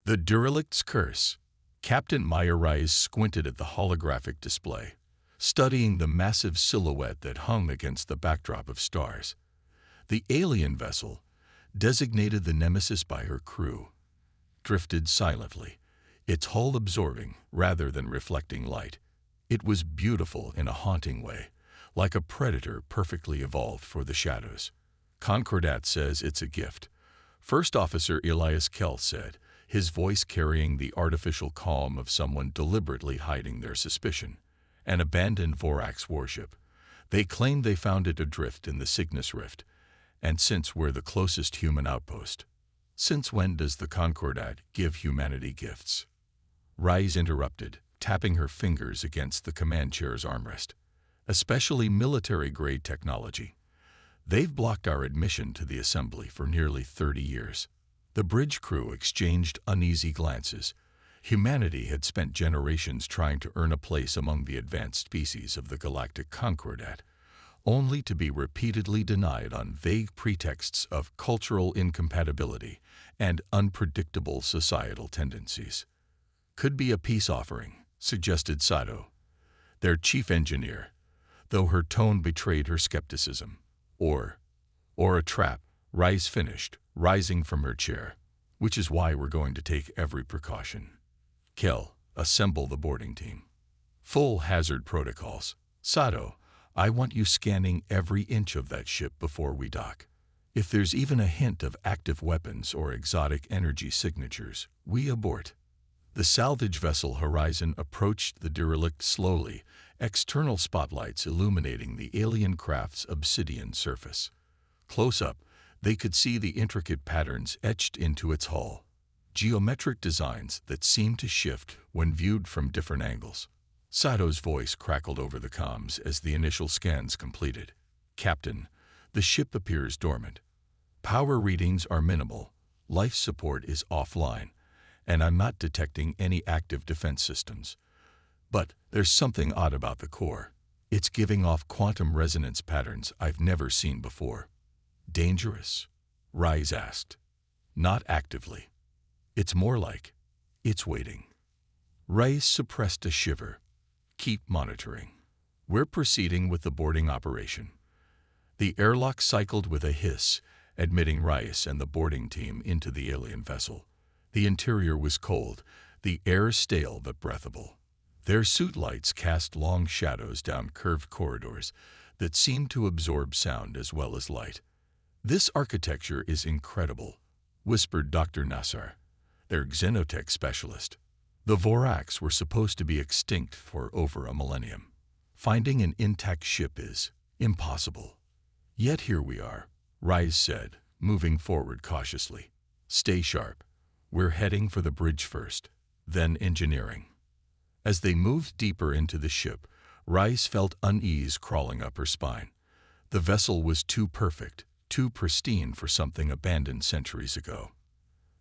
The derelict's curse. Captain Rise squinted at the holographic display, studying the massive silhouette that hung against the backdrop of stars. The alien vessel, designated the Nemesis by her crew, drifted silently, its hull absorbing rather than reflecting light. It was beautiful in a haunting way, like a predator perfectly evolved for the shadows. Concordat says it's a gift, First Officer Elias Kell said, his voice carrying the artificial calm of someone deliberately hiding their suspicion. An abandoned Vorax warship. They claim they found it adrift in the Cygnus Rift, and since we're the closest human outpost. Since when does the Concordat give humanity gifts? Rise interrupted, tapping her fingers against the command chair's armrest. Especially military-grade technology. They've blocked our admission to the assembly for nearly 30 years. The bridge crew exchanged uneasy glances. Humanity had spent generations trying to earn a place among the advanced species of the galactic Concordat, only to be repeatedly denied on vague pretexts of cultural incompatibility and unpredictable societal tendencies. Could be a peace offering, suggested Sato, their chief engineer, though her tone betrayed her skepticism. Or a trap, Rise finished, rising from her chair, which is why we're going to take every precaution. Kell, assemble the boarding team. Full hazard protocols. Sato, I want you scanning every inch of that ship before we dock. If there's even a hint of active weapons or exotic energy signatures, we abort. The salvage vessel Horizon approached the derelict slowly, external spotlights illuminating the alien craft's obsidian surface. Close up, they could see the intricate patterns etched into its hull, geometric designs that seemed to shift when viewed from different angles. Sato's voice crackled over the comms as the initial scans completed. Captain, the ship appears dormant. Power readings are minimal, life support is offline, and I'm not detecting any active defense systems. But there's something odd about the core. It's giving off quantum resonance patterns I've never seen before. Dangerous? Rise asked. Not actively. It's more like it's waiting. Rise suppressed a shiver. Keep monitoring. We're proceeding with the boarding operation. The airlock cycled with a hiss, admitting Rais and the boarding team into the alien vessel. The interior was cold, the air stale but breathable. Their suit lights cast long shadows down curved corridors that seemed to absorb sound as well as light. This architecture is incredible, whispered Dr. Nassar, their xenotech specialist. The Vorax were supposed to be extinct for over a millennium. Finding an intact ship is impossible. Yet here we are, Rise said, moving forward cautiously. Stay sharp. We're heading for the bridge first, then engineering. As they moved deeper into the ship, Rise felt unease crawling up her spine. The vessel was too perfect, too pristine for something abandoned centuries ago.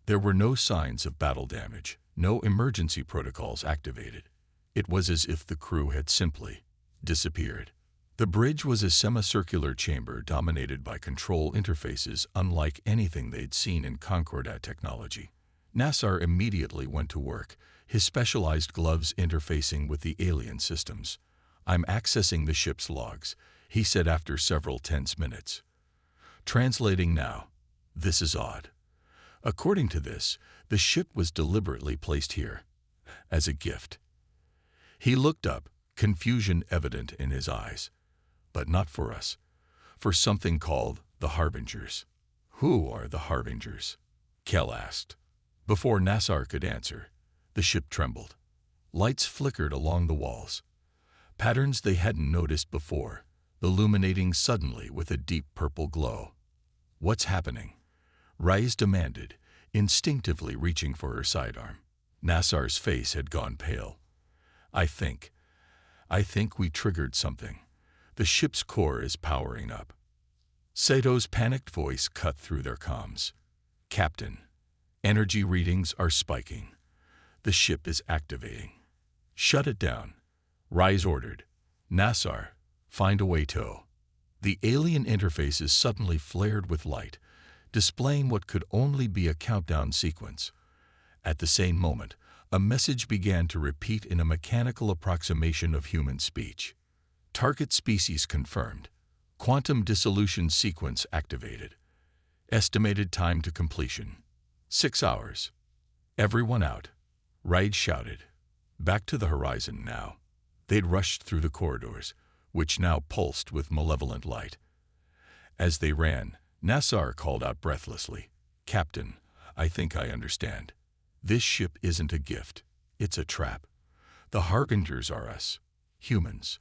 There were no signs of battle damage, no emergency protocols activated. It was as if the crew had simply disappeared. The bridge was a semicircular chamber dominated by control interfaces unlike anything they'd seen in Concordat technology. Nassar immediately went to work, his specialized gloves interfacing with the alien systems. I'm accessing the ship's logs, he said after several tense minutes. Translating now. This is odd. According to this, the ship was deliberately placed here, as a gift. He looked up, confusion evident in his eyes. But not for us. For something called the Harbingers. Who are the Harbingers? Kell asked. Before Nassar could answer, the ship trembled. Lights flickered along the walls. Patterns they hadn't noticed before, illuminating suddenly with a deep purple glow. What's happening? Rise demanded, instinctively reaching for her sidearm. Nassar's face had gone pale. I think we triggered something. The ship's core is powering up. Sato's panicked voice cut through their comms. Captain, energy readings are spiking. The ship is activating. Shut it down. Rise ordered. Nassar, find a way to. The alien interfaces suddenly flared with light, displaying what could only be a countdown sequence. At the same moment, a message began to repeat in a mechanical approximation of human speech. Target species confirmed. Quantum dissolution sequence activated. Estimated time to completion: 6 hours. Everyone out, Raid shouted. Back to the horizon now. They'd rushed through the corridors, which now pulsed with malevolent light. As they ran, Nassar called out breathlessly, "Captain, I think I understand. This ship isn't a gift, it's a trap. The Harbingers are us, humans.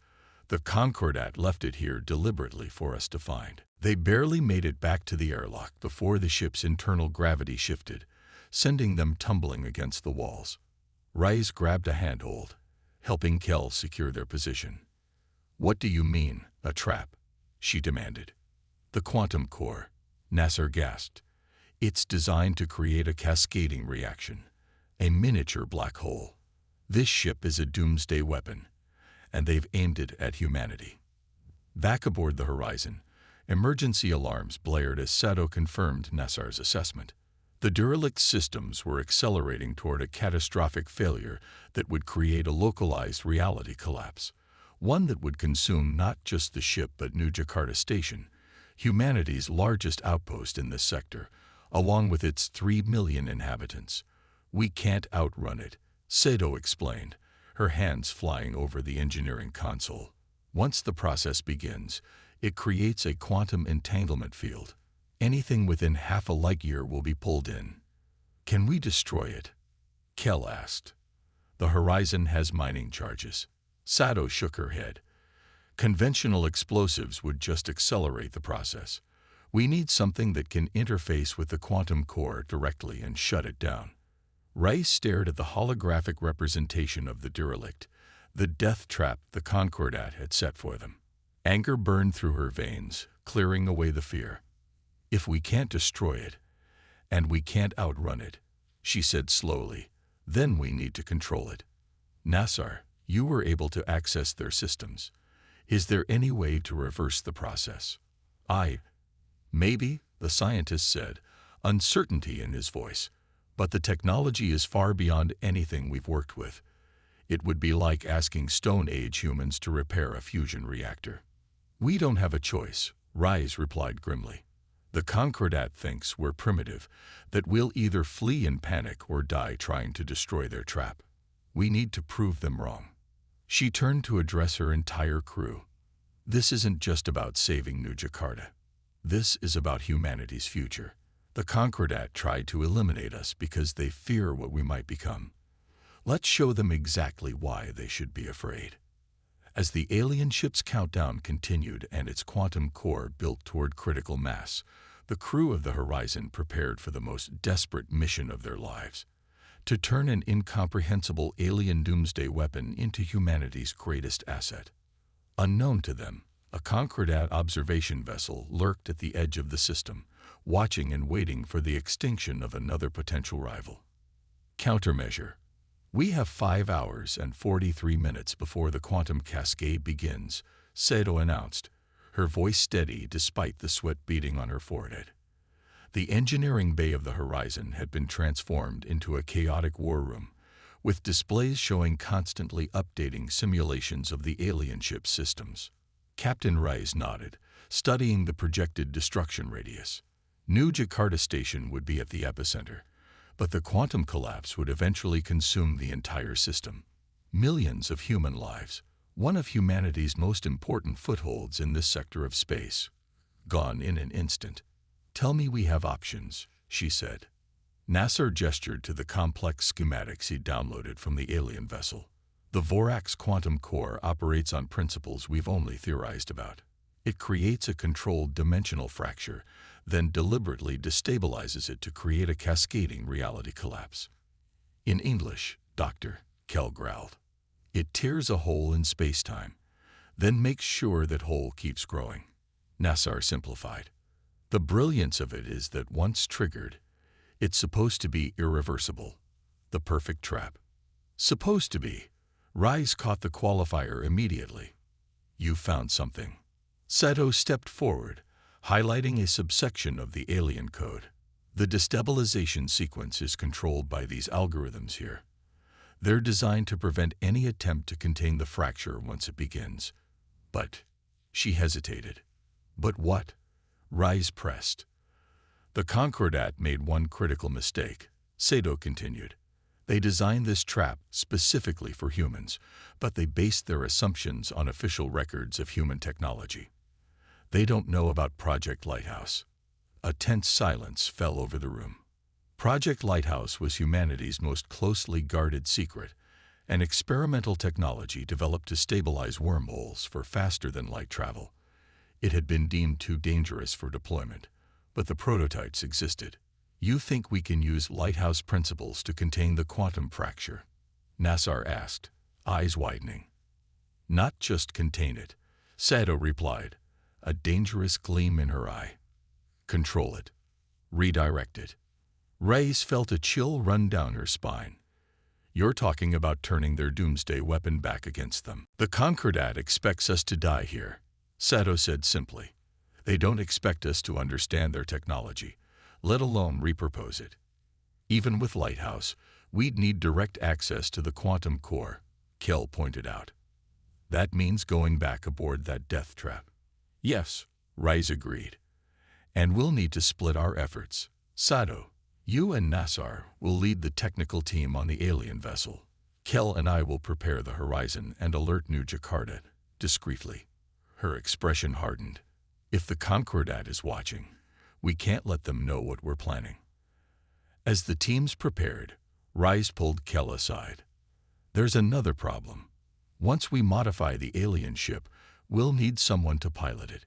The Concordat left it here deliberately for us to find." They barely made it back to the airlock before the ship's internal gravity shifted, sending them tumbling against the walls. Rice grabbed a handhold, helping Kel secure their position. "What do you mean, a trap?" she demanded. "The quantum core," Nasser gasped. "It's designed to create a cascading reaction, a miniature black hole. This ship is a doomsday weapon, and they've aimed it at humanity." Back aboard the Horizon, emergency alarms blared as Sato confirmed Nassar's assessment. The derelict systems were accelerating toward a catastrophic failure that would create a localized reality collapse, one that would consume not just the ship but New Jakarta Station, humanity's largest outpost in this sector, along with its 3 million inhabitants. "We can't outrun it," Sato explained, her hands flying over the engineering console. "Once the process begins, it creates a quantum entanglement field. Anything within half a light-year will be pulled in." "Can we destroy it?" Kel asked. "The Horizon has mining charges." Sato shook her head. "Conventional explosives would just accelerate the process. We need something that can interface with the quantum core directly and shut it down." Rice stared at the holographic representation of the derelict, the death trap the Concordat had set for them. Anger burned through her veins, clearing away the fear. "If we can't destroy it, and we can't outrun it," she said slowly, "then we need to control it. Nassar, you were able to access their systems. Is there any way to reverse the process?" Maybe," the scientist said, uncertainty in his voice, "but the technology is far beyond anything we've worked with. It would be like asking Stone Age humans to repair a fusion reactor." "We don't have a choice," Rise replied grimly. "The Concordat thinks we're primitive, that we'll either flee in panic or die trying to destroy their trap. We need to prove them wrong." She turned to address her entire crew. "This isn't just about saving New Jakarta. This is about humanity's future. The Concordat tried to eliminate us because they fear what we might become. Let's show them exactly why they should be afraid." As the alien ship's countdown continued and its quantum core built toward critical mass, the crew of the Horizon prepared for the most desperate mission of their lives: to turn an incomprehensible alien doomsday weapon into humanity's greatest asset. Unknown to them, a Concordat observation vessel lurked at the edge of the system, watching and waiting for the extinction of another potential rival. Countermeasure. "We have 5 hours and 43 minutes before the quantum cascade begins," Sato announced, her voice steady despite the sweat beading on her forehead. The engineering bay of the Horizon had been transformed into a chaotic war room, with displays showing constantly updating simulations of the alien ship's systems. Captain Rice nodded, studying the projected destruction radius. New Jakarta Station would be at the epicenter, but the quantum collapse would eventually consume the entire system. Millions of human lives, one of humanity's most important footholds in this sector of space, gone in an instant. "Tell me we have options," she said. Nasser gestured to the complex schematics he downloaded from the alien vessel. "The Vorax quantum core operates on principles we've only theorized about. It creates a controlled dimensional fracture, then deliberately destabilizes it to create a cascading reality collapse." "In English, Doctor," Kel growled. "It tears a hole in space-time, then makes sure that hole keeps growing," Nassar simplified. "The brilliance of it is that once triggered, it's supposed to be irreversible. The perfect trap." "Supposed to be." Rise caught the qualifier immediately. "You found something." Sato stepped forward, highlighting a subsection of the alien code. The destabilization sequence is controlled by these algorithms here. They're designed to prevent any attempt to contain the fracture once it begins. But she hesitated. But what? Rise pressed. The Concordat made one critical mistake, Sato continued. They designed this trap specifically for humans, but they based their assumptions on official records of human technology. They don't know about Project Lighthouse. A tense silence fell over the room. Project Lighthouse was humanity's most closely guarded secret, an experimental technology developed to stabilize wormholes for faster-than-light travel. It had been deemed too dangerous for deployment, but the prototypes existed. You think we can use Lighthouse principles to contain the quantum fracture? Nassar asked, eyes widening. Not just contain it, Sato replied, a dangerous gleam in her eye. Control it. Redirect it. Reyes felt a chill run down her spine. You're talking about turning their doomsday weapon back against them. The Concordat expects us to die here, Sato said simply. They don't expect us to understand their technology, let alone repurpose it. Even with Lighthouse, we'd need direct access to the quantum core, Kell pointed out. That means going back aboard that Deathtrap. Yes, Reyes agreed. And we'll need to split our efforts. Sato, you and Nassar will lead the technical team on the alien vessel. Kell and I will prepare the horizon and alert New Jakarta, discreetly. Her expression hardened. If the Concordat is watching, we can't let them know what we're planning. As the teams prepared, Reyes pulled Kell aside. There's another problem. Once we modify the alien ship, we'll need someone to pilot it.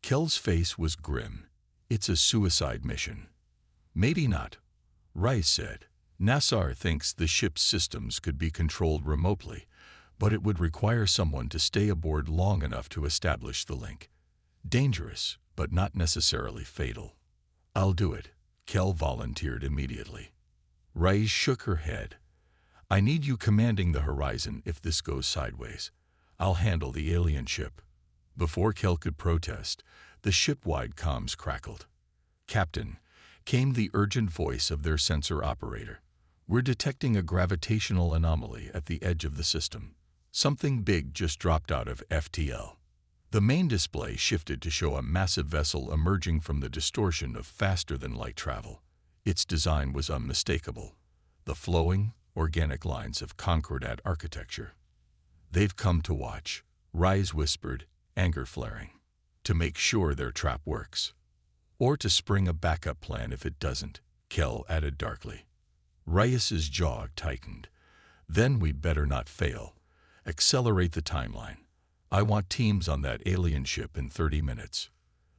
Kell's face was grim. It's a suicide mission. Maybe not, Reyes said. Nassar thinks the ship's systems could be controlled remotely, but it would require someone to stay aboard long enough to establish the link. Dangerous, but not necessarily fatal. I'll do it, Kell volunteered immediately. Reyes shook her head. I need you commanding the horizon if this goes sideways. I'll handle the alien ship. Before Kell could protest, the ship-wide comms crackled. Captain, came the urgent voice of their sensor operator. We're detecting a gravitational anomaly at the edge of the system. Something big just dropped out of FTL. The main display shifted to show a massive vessel emerging from the distortion of faster-than-light travel. Its design was unmistakable. The flowing, organic lines of Concordat architecture. They've come to watch, Reyes whispered, anger flaring. To make sure their trap works. Or to spring a backup plan if it doesn't, Kell added darkly. Reyes's jaw tightened. Then we'd better not fail. Accelerate the timeline. I want teams on that alien ship in 30 minutes.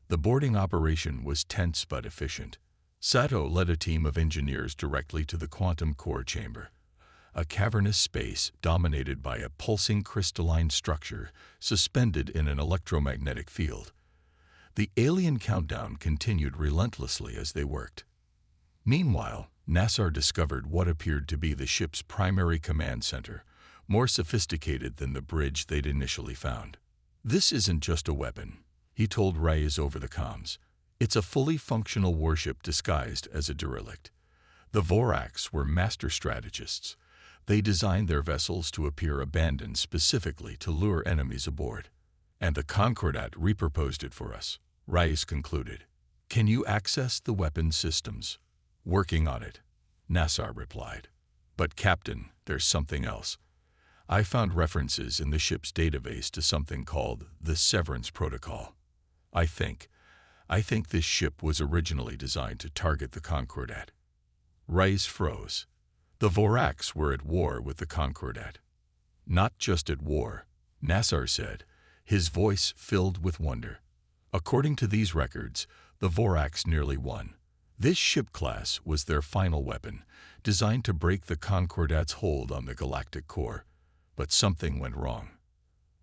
The boarding operation was tense but efficient. Sato led a team of engineers directly to the quantum core chamber, a cavernous space dominated by a pulsing crystalline structure suspended in an electromagnetic field. The alien countdown continued relentlessly as they worked. Meanwhile, Nassar discovered what appeared to be the ship's primary command center, more sophisticated than the bridge they'd initially found. This isn't just a weapon, he told Reyes over the comms. It's a fully functional warship disguised as a derelict. The Voraks were master strategists. They designed their vessels to appear abandoned specifically to lure enemies aboard. And the Concordat repurposed it for us, Reyes concluded. Can you access the weapon systems? Working on it, Nassar replied. But Captain, there's something else. I found references in the ship's database to something called the Severance Protocol. I think this ship was originally designed to target the Concordat. Reyes froze. The Voraks were at war with the Concordat. Not just at war, Nassar said, his voice filled with wonder. According to these records, the Voraks nearly won. This ship class was their final weapon, designed to break the Concordat's hold on the galactic core. But something went wrong.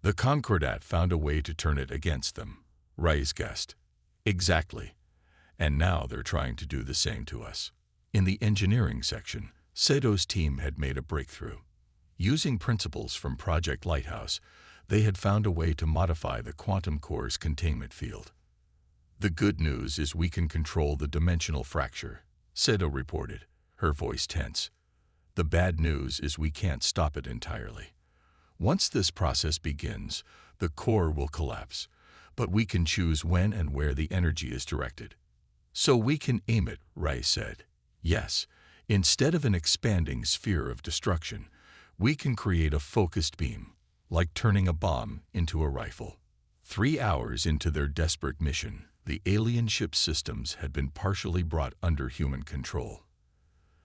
The Concordat found a way to turn it against them, Reyes guessed. Exactly. And now they're trying to do the same to us. In the engineering section, Sato's team had made a breakthrough. Using principles from Project Lighthouse, they had found a way to modify the quantum core's containment field. The good news is we can control the dimensional fracture, Seto reported, her voice tense. The bad news is we can't stop it entirely. Once this process begins, the core will collapse, but we can choose when and where the energy is directed. So we can aim it, Rai said. Yes, instead of an expanding sphere of destruction, we can create a focused beam, like turning a bomb into a rifle. 3 hours into their desperate mission, the alien ship systems had been partially brought under human control.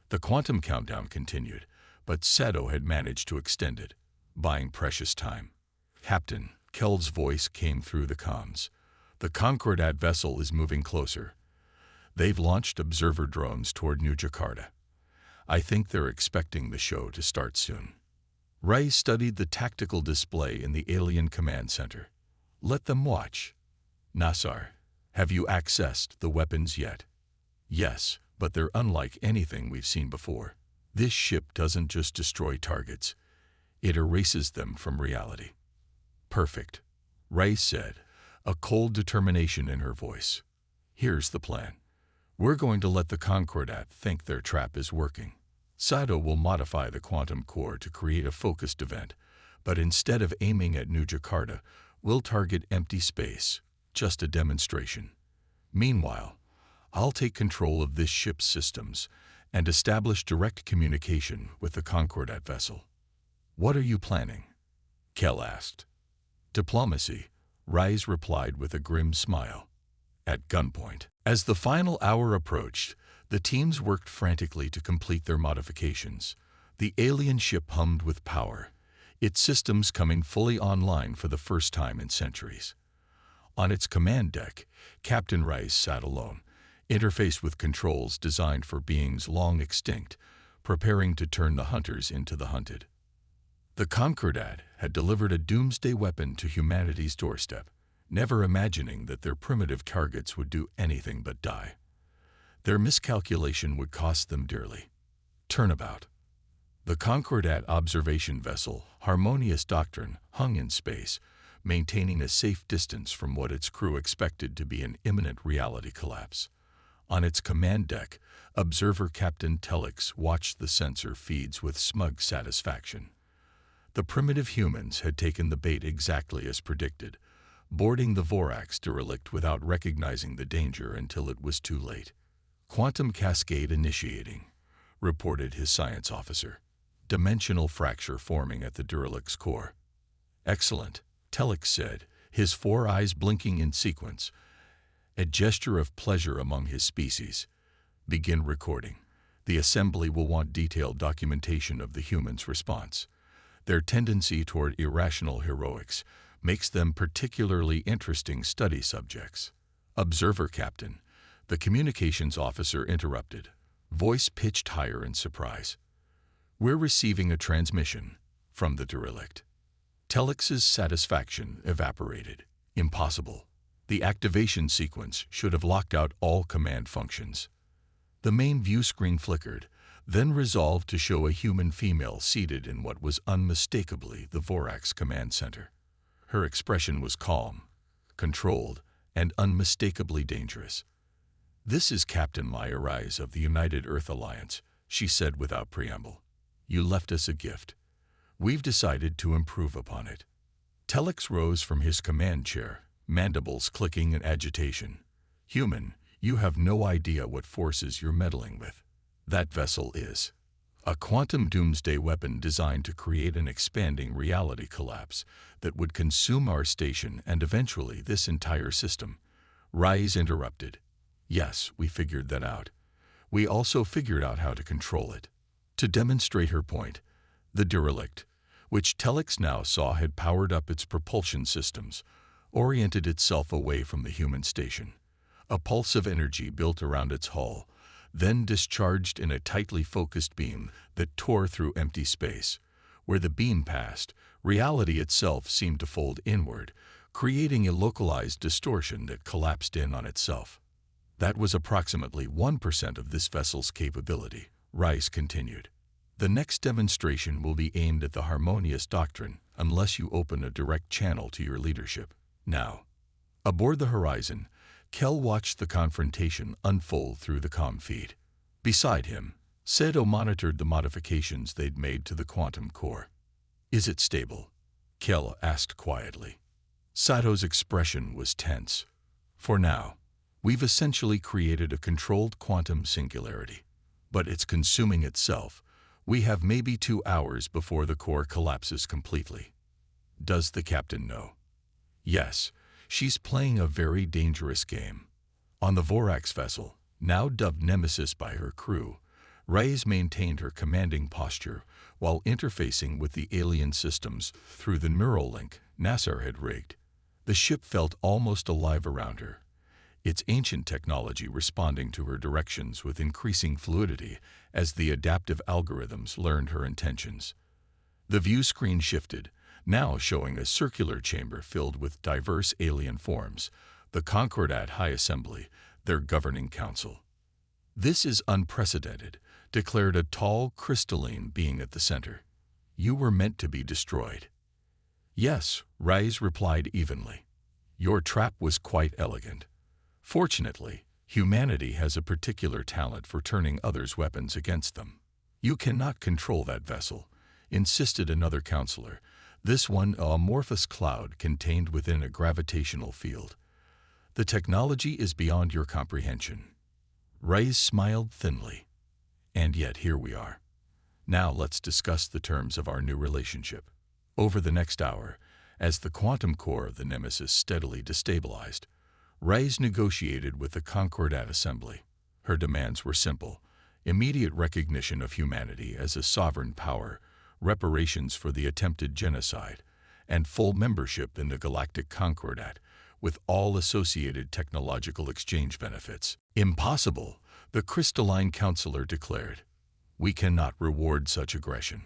The quantum countdown continued, but Seto had managed to extend it, buying precious time. Captain, Kel's voice came through the comms. The Concordat vessel is moving closer. They've launched observer drones toward New Jakarta. I think they're expecting the show to start soon. Ray studied the tactical display in the alien command center. Let them watch. Nassar, have you accessed the weapons yet? Yes, but they're unlike anything we've seen before. This ship doesn't just destroy targets. It erases them from reality. Perfect, Ray said, a cold determination in her voice. Here's the plan. We're going to let the Concordat think their trap is working. Sato will modify the quantum core to create a focused event, but instead of aiming at New Jakarta, we'll target empty space, just a demonstration. Meanwhile, I'll take control of this ship's systems and establish direct communication with the Concordat vessel. What are you planning? Kel asked. Diplomacy, Rise replied with a grim smile. At gunpoint. As the final hour approached, the teams worked frantically to complete their modifications. The alien ship hummed with power, its systems coming fully online for the first time in centuries. On its command deck, Captain Rice sat alone, interfaced with controls designed for beings long extinct, preparing to turn the hunters into the hunted. The Concordat had delivered a doomsday weapon to humanity's doorstep, never imagining that their primitive targets would do anything but die. Their miscalculation would cost them dearly. Turnabout. The Concordat observation vessel, Harmonious Doctrine, hung in space, maintaining a safe distance from what its crew expected to be an imminent reality collapse. On its command deck, observer Captain Telix watched the sensor feeds with smug satisfaction. The primitive humans had taken the bait exactly as predicted, boarding the Vorax derelict without recognizing the danger until it was too late. Quantum cascade initiating, reported his science officer. Dimensional fracture forming at the derelict's core. Excellent, Telix said, his 4 eyes blinking in sequence, a gesture of pleasure among his species. Begin recording. The assembly will want detailed documentation of the humans' response. Their tendency toward irrational heroics makes them particularly interesting study subjects. Observer Captain, the communications officer interrupted, voice pitched higher in surprise. We're receiving a transmission from the derelict. Telix's satisfaction evaporated. Impossible. The activation sequence should have locked out all command functions. The main view screen flickered, then resolved to show a human female seated in what was unmistakably the Vorax command center. Her expression was calm, controlled, and unmistakably dangerous. This is Captain Maya Rise of the United Earth Alliance, she said without preamble. You left us a gift. We've decided to improve upon it. Telix rose from his command chair, mandibles clicking in agitation. Human, you have no idea what forces you're meddling with. That vessel is a quantum doomsday weapon designed to create an expanding reality collapse that would consume our station and eventually this entire system. Rise interrupted. Yes, we figured that out. We also figured out how to control it. To demonstrate her point, the derelict, which Telix now saw had powered up its propulsion systems, oriented itself away from the human station. A pulse of energy built around its hull, then discharged in a tightly focused beam that tore through empty space. Where the beam passed, reality itself seemed to fold inward, creating a localized distortion that collapsed in on itself. That was approximately 1% of this vessel's capability, Rice continued. The next demonstration will be aimed at the Harmonious Doctrine unless you open a direct channel to your leadership. Now, aboard the Horizon, Kel watched the confrontation unfold through the comm feed. Beside him, Seto monitored the modifications they'd made to the quantum core. "Is it stable?" Kel asked quietly. Sato's expression was tense. "For now, we've essentially created a controlled quantum singularity, but it's consuming itself. We have maybe 2 hours before the core collapses completely." "Does the captain know?" "Yes, she's playing a very dangerous game." On the Vorax vessel, now dubbed Nemesis by her crew, Reyes maintained her commanding posture while interfacing with the alien systems through the neural link Nassar had rigged. The ship felt almost alive around her, its ancient technology responding to her directions with increasing fluidity as the adaptive algorithms learned her intentions. The view screen shifted, now showing a circular chamber filled with diverse alien forms, the Concordat High Assembly, their governing council. "This is unprecedented," declared a tall, crystalline being at the center. "You were meant to be destroyed." "Yes," Reyes replied evenly. "Your trap was quite elegant. Fortunately, humanity has a particular talent for turning others' weapons against them." "You cannot control that vessel," insisted another counselor, this one a amorphous cloud contained within a gravitational field. "The technology is beyond your comprehension." Reyes smiled thinly. "And yet here we are. Now let's discuss the terms of our new relationship." Over the next hour, as the quantum core of the Nemesis steadily destabilized, Reyes negotiated with the Concordat Assembly. Her demands were simple: immediate recognition of humanity as a sovereign power, reparations for the attempted genocide, and full membership in the Galactic Concordat, with all associated technological exchange benefits. "Impossible," the crystalline counselor declared. "We cannot reward such aggression."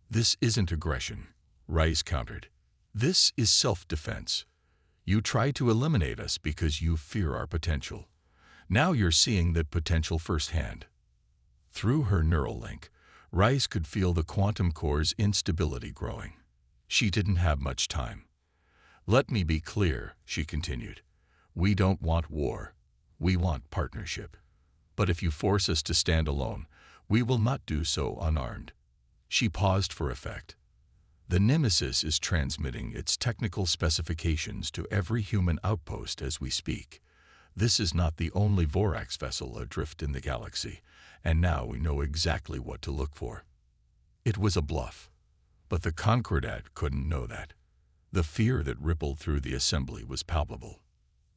"This isn't aggression," Reyes countered. "This is self-defense. You try to eliminate us because you fear our potential. Now you're seeing that potential firsthand." Through her neural link, Reyes could feel the quantum core's instability growing. She didn't have much time. "Let me be clear," she continued. "We don't want war. We want partnership. But if you force us to stand alone, we will not do so unarmed." She paused for effect. "The Nemesis is transmitting its technical specifications to every human outpost as we speak. This is not the only Vorax vessel adrift in the galaxy, and now we know exactly what to look for." It was a bluff, but the Concordat couldn't know that. The fear that rippled through the assembly was palpable.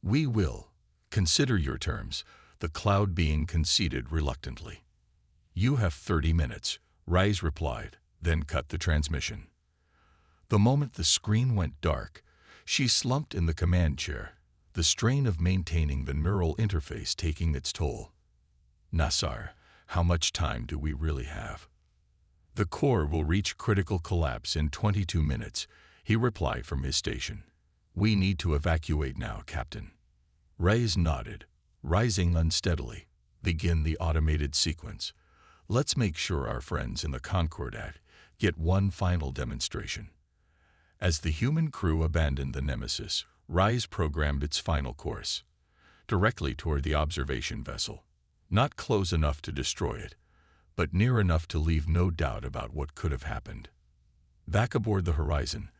"We will consider your terms," the cloud being conceded reluctantly. "You have 30 minutes, Reyes replied, then cut the transmission. The moment the screen went dark, she slumped in the command chair, the strain of maintaining the neural interface taking its toll. "Nassar, how much time do we really have?" "The core will reach critical collapse in 22 minutes, he replied from his station. "We need to evacuate now, Captain." Reyes nodded, rising unsteadily. "Begin the automated sequence. Let's make sure our friends in the Concordat get one final demonstration." As the human crew abandoned the Nemesis, Reyes programmed its final course, directly toward the observation vessel. Not close enough to destroy it, but near enough to leave no doubt about what could have happened. Back aboard the horizon,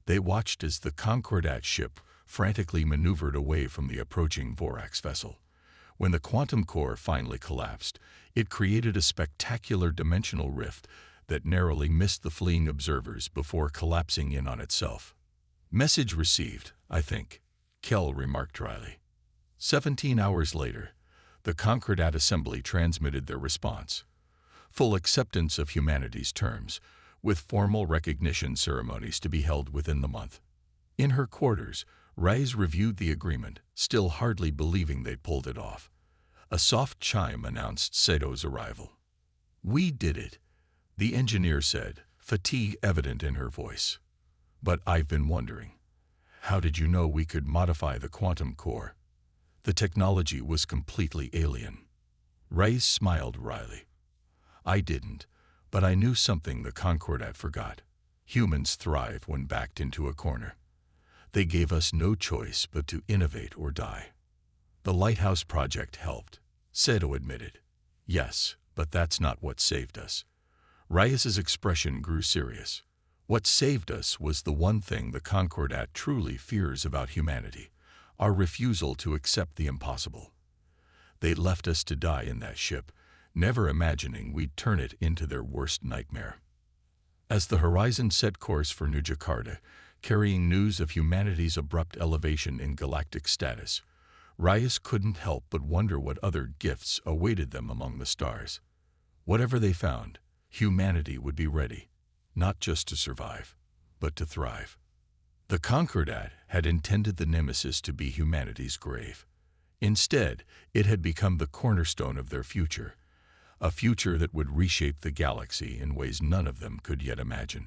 they watched as the Concordat ship frantically maneuvered away from the approaching Vorax vessel. When the quantum core finally collapsed, it created a spectacular dimensional rift that narrowly missed the fleeing observers before collapsing in on itself. "Message received, I think," Kel remarked dryly. 17 hours later, the Concordat Assembly transmitted their response: full acceptance of humanity's terms, with formal recognition ceremonies to be held within the month. In her quarters, Reyes reviewed the agreement, still hardly believing they'd pulled it off. A soft chime announced Seto's arrival. "We did it," the engineer said, fatigue evident in her voice. "But I've been wondering, how did you know we could modify the quantum core?" The technology was completely alien. Reyes smiled wryly. "I didn't, but I knew something the Concordat forgot. Humans thrive when backed into a corner. They gave us no choice but to innovate or die." "The Lighthouse Project helped," Seto admitted. "Yes, But that's not what saved us. Reyes's expression grew serious. What saved us was the one thing the Concordat truly fears about humanity: our refusal to accept the impossible. They left us to die in that ship, never imagining we'd turn it into their worst nightmare. As the Horizon set course for New Jakarta, carrying news of humanity's abrupt elevation in galactic status, Reyes couldn't help but wonder what other gifts awaited them among the stars. Whatever they found, humanity would be ready, not just to survive, but to thrive. The Concordat had intended the Nemesis to be humanity's grave. Instead, it had become the cornerstone of their future, a future that would reshape the galaxy in ways none of them could yet imagine.